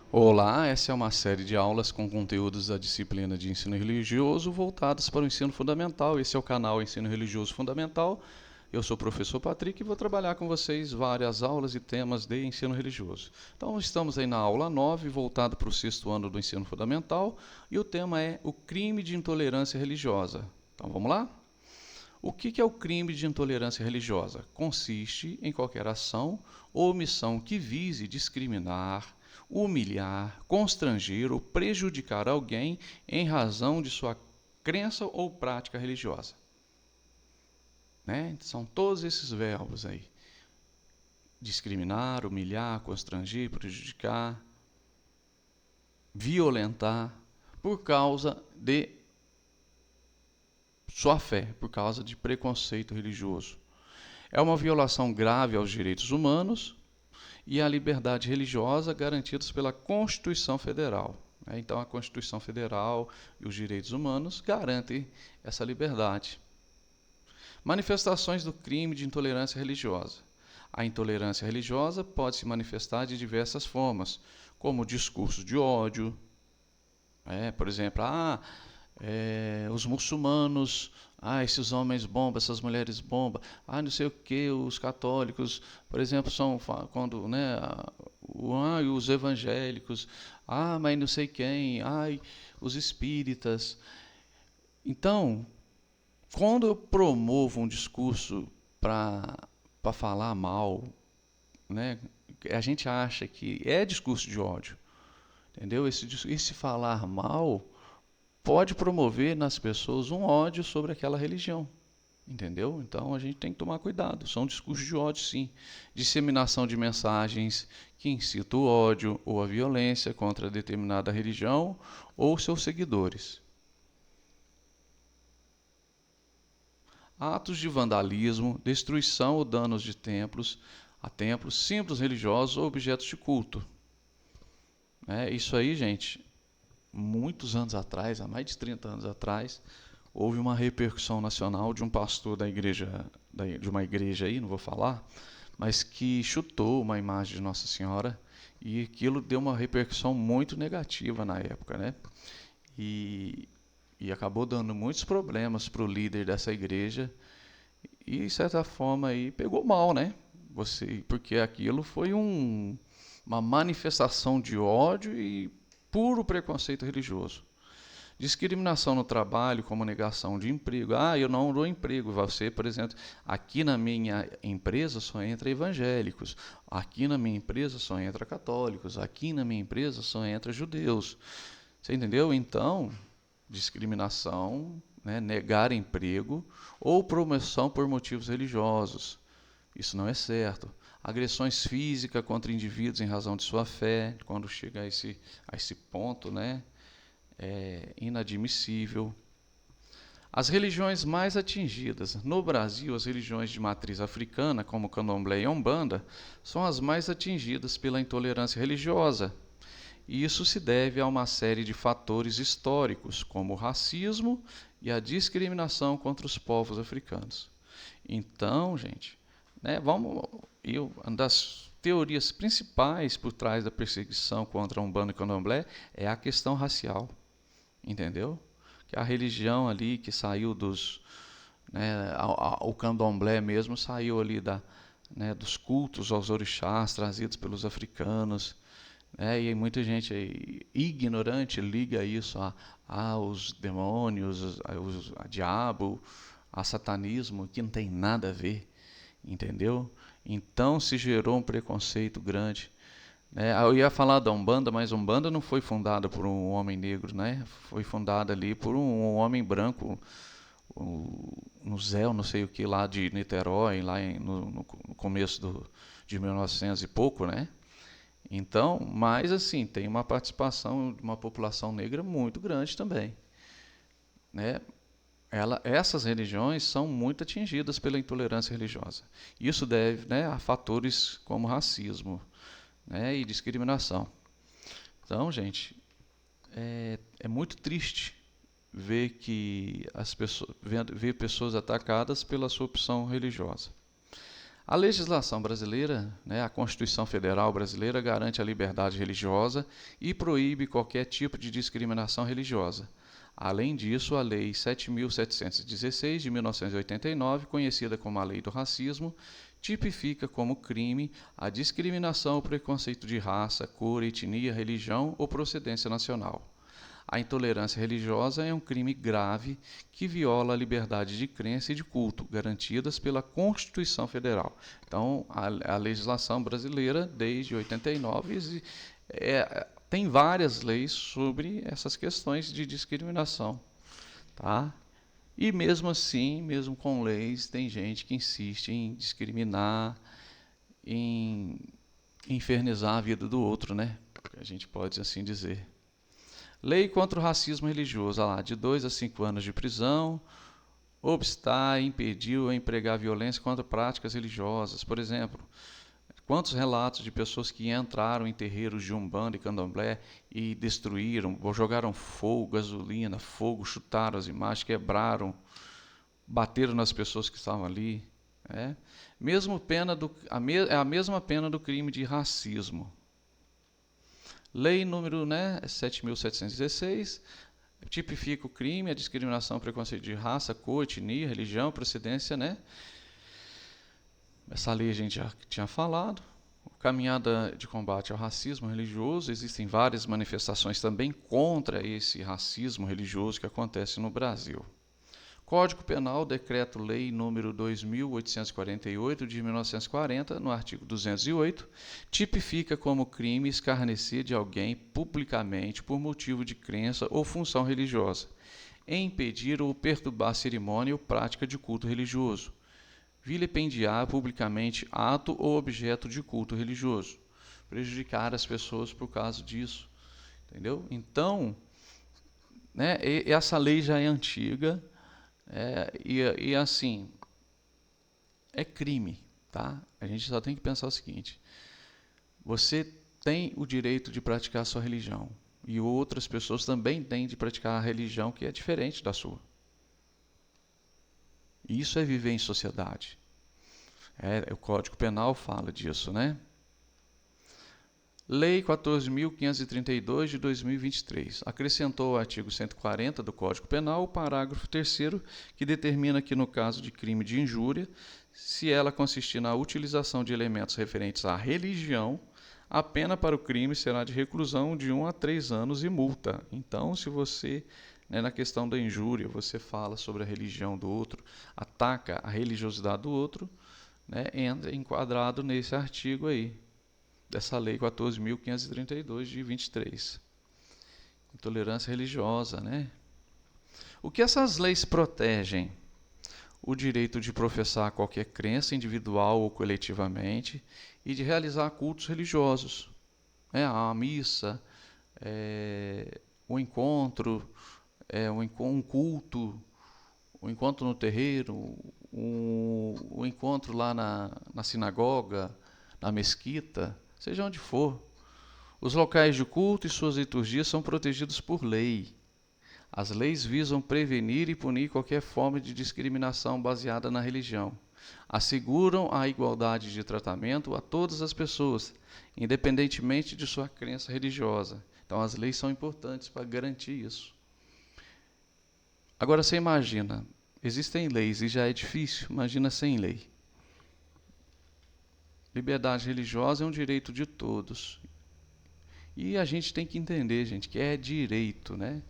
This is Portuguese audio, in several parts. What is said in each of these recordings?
Olá, essa é uma série de aulas com conteúdos da disciplina de ensino religioso voltados para o ensino fundamental. Esse é o canal Ensino Religioso Fundamental. Eu sou o professor Patrick e vou trabalhar com vocês várias aulas e temas de ensino religioso. Então, estamos aí na aula 9, voltada para o sexto ano do ensino fundamental, e o tema é o crime de intolerância religiosa. Então, vamos lá? O que é o crime de intolerância religiosa? Consiste em qualquer ação ou omissão que vise discriminar, humilhar, constranger ou prejudicar alguém em razão de sua crença ou prática religiosa. Né? São todos esses verbos aí. Discriminar, humilhar, constranger, prejudicar, violentar, por causa de sua fé, por causa de preconceito religioso. É uma violação grave aos direitos humanos e à liberdade religiosa garantidos pela Constituição Federal. Então, a Constituição Federal e os direitos humanos garantem essa liberdade. Manifestações do crime de intolerância religiosa. A intolerância religiosa pode se manifestar de diversas formas, como discurso de ódio, por exemplo, os muçulmanos, esses homens bombam, essas mulheres bombam, não sei o que, os católicos, por exemplo, são quando, né, os evangélicos, mas não sei quem, os espíritas. Então, quando eu promovo um discurso para falar mal, né, a gente acha que é discurso de ódio, entendeu? Esse falar mal pode promover nas pessoas um ódio sobre aquela religião, entendeu? Então a gente tem que tomar cuidado. São discursos de ódio, sim. Disseminação de mensagens que incitam o ódio ou a violência contra determinada religião ou seus seguidores. Atos de vandalismo, destruição ou danos de templos, símbolos religiosos ou objetos de culto. Isso aí, gente, muitos anos atrás, há mais de 30 anos atrás, houve uma repercussão nacional de um pastor de uma igreja aí, não vou falar, mas que chutou uma imagem de Nossa Senhora e aquilo deu uma repercussão muito negativa na época, né? E acabou dando muitos problemas para o líder dessa igreja e, de certa forma, aí pegou mal, né? Porque aquilo foi uma manifestação de ódio e puro preconceito religioso. Discriminação no trabalho, como negação de emprego. Eu não dou emprego. Você, por exemplo, aqui na minha empresa só entra evangélicos. Aqui na minha empresa só entra católicos. Aqui na minha empresa só entra judeus. Você entendeu? Então, discriminação, né, negar emprego ou promoção por motivos religiosos. Isso não é certo. Agressões físicas contra indivíduos em razão de sua fé, quando chega a esse ponto, né? É inadmissível. As religiões mais atingidas. No Brasil, as religiões de matriz africana, como Candomblé e Umbanda, são as mais atingidas pela intolerância religiosa. E isso se deve a uma série de fatores históricos, como o racismo e a discriminação contra os povos africanos. Então, gente, né, uma das teorias principais por trás da perseguição contra a Umbanda e Candomblé é a questão racial. Entendeu? Que a religião ali que saiu o candomblé mesmo saiu ali dos cultos aos orixás trazidos pelos africanos, e muita gente ignorante liga isso aos demônios, a diabo, a satanismo, que não tem nada a ver, entendeu? Então se gerou um preconceito grande. Eu ia falar da Umbanda, mas a Umbanda não foi fundada por um homem negro, né? Foi fundada ali por um homem branco, no Zé, não sei o que, lá de Niterói, lá no começo de 1900 e pouco, né? Então, mas assim, tem uma participação de uma população negra muito grande também, né? Essas religiões são muito atingidas pela intolerância religiosa. Isso deve, né, a fatores como racismo, né, e discriminação. Então, gente, é muito triste ver pessoas atacadas pela sua opção religiosa. A legislação brasileira, né, a Constituição Federal brasileira, garante a liberdade religiosa e proíbe qualquer tipo de discriminação religiosa. Além disso, a Lei 7.716, de 1989, conhecida como a Lei do Racismo, tipifica como crime a discriminação ou preconceito de raça, cor, etnia, religião ou procedência nacional. A intolerância religiosa é um crime grave que viola a liberdade de crença e de culto, garantidas pela Constituição Federal. Então, a legislação brasileira, desde 89, tem várias leis sobre essas questões de discriminação. Tá? E mesmo assim, mesmo com leis, tem gente que insiste em discriminar, em infernizar a vida do outro, né? A gente pode assim dizer. Lei contra o racismo religioso, lá, de 2 a 5 anos de prisão, obstar, impedir ou empregar violência contra práticas religiosas. Por exemplo, quantos relatos de pessoas que entraram em terreiros de Umbanda e Candomblé e destruíram, ou jogaram fogo, gasolina, fogo, chutaram as imagens, quebraram, bateram nas pessoas que estavam ali. É a mesma pena do crime de racismo. Lei número 7.716 tipifica o crime, a discriminação, preconceito de raça, cor, etnia, religião, procedência, né? Essa lei a gente já tinha falado. Caminhada de combate ao racismo religioso, existem várias manifestações também contra esse racismo religioso que acontece no Brasil. Código Penal, Decreto-Lei número 2.848, de 1940, no artigo 208, tipifica como crime escarnecer de alguém publicamente por motivo de crença ou função religiosa, impedir ou perturbar a cerimônia ou prática de culto religioso, vilipendiar publicamente ato ou objeto de culto religioso, prejudicar as pessoas por causa disso, entendeu? Então, né, essa lei já é antiga. E assim, é crime, tá? A gente só tem que pensar o seguinte: você tem o direito de praticar a sua religião e outras pessoas também têm de praticar a religião que é diferente da sua. E isso é viver em sociedade. O Código Penal fala disso, né? Lei 14.532, de 2023, acrescentou ao artigo 140 do Código Penal o parágrafo 3º, que determina que, no caso de crime de injúria, se ela consistir na utilização de elementos referentes à religião, a pena para o crime será de reclusão de 1 a 3 anos e multa. Então, se você, na questão da injúria, você fala sobre a religião do outro, ataca a religiosidade do outro, entra enquadrado nesse artigo aí, dessa lei 14.532 de 23. Intolerância religiosa, né? O que essas leis protegem? O direito de professar qualquer crença individual ou coletivamente e de realizar cultos religiosos. A missa, o encontro, um culto, o encontro no terreiro, o encontro lá na sinagoga, na mesquita, seja onde for. Os locais de culto e suas liturgias são protegidos por lei. As leis visam prevenir e punir qualquer forma de discriminação baseada na religião. Asseguram a igualdade de tratamento a todas as pessoas, independentemente de sua crença religiosa. Então, as leis são importantes para garantir isso. Agora, você imagina, existem leis e já é difícil, imagina sem lei. Liberdade religiosa é um direito de todos. E a gente tem que entender, gente, que é direito, né?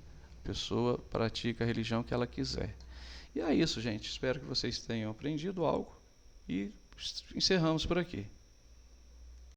A pessoa pratica a religião que ela quiser. E é isso, gente. Espero que vocês tenham aprendido algo e encerramos por aqui.